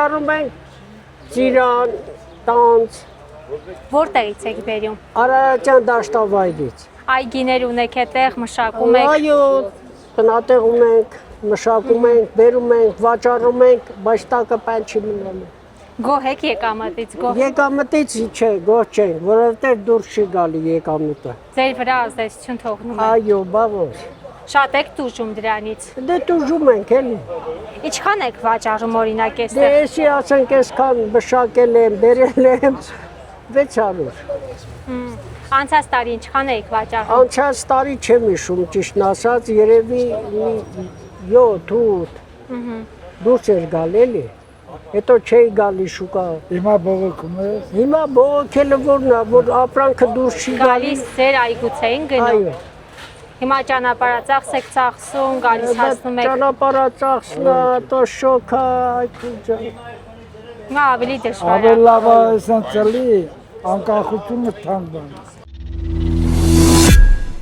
վաճառում ենք ծիրան, տանց, Որտեղից եք բերում։ Արարատյան դաշտավայրից։ Այգիներ ունեք այդտեղ, մշակում եք։ Այո, տնատեղում ենք, մշակում ենք, բերում ենք, վաճառում ենք, բայց տակը պայն չի մնալու։ Գոհ եք եկամտից, գոհ։ Եկամտից չէ, գոհ չենք, որովհետև դուրս չի գալի եկամուտը։ Ձեր վրա ազդեցություն թողնում է։ Այո, բավոս։ Շատ եք տուժում դրանից։ Դե տուժում ենք էլի։ Ինչքան եք վաճառում օրինակ Դե այստեղ։ էսի ասենք այսքան մշակել եմ, բերել եմ 600։ Անցած տարի ինչքան եք վաճառում։ Անցած տարի չեմ հիշում, ճիշտն ասած, երևի 7-8 դուրս էր գալ էլի։ Հետո չէի գալի շուկա։ Հիմա բողոքում է։ Հիմա բողոքելը որն է, որ ապրանքը դուրս չի գալի։ Գալիս ձեր այգուց էին գնում։ Այո։ Հիմա ճանապարհածախս եք ծախսում, գալիս հասնում եք։ Ճանապարհածախսն է, то շոքա, այդքան։ Հիմա ավելի դժվար է։ Ավելի լավ է ասեն ծլի, անկախությունը թանկ բան։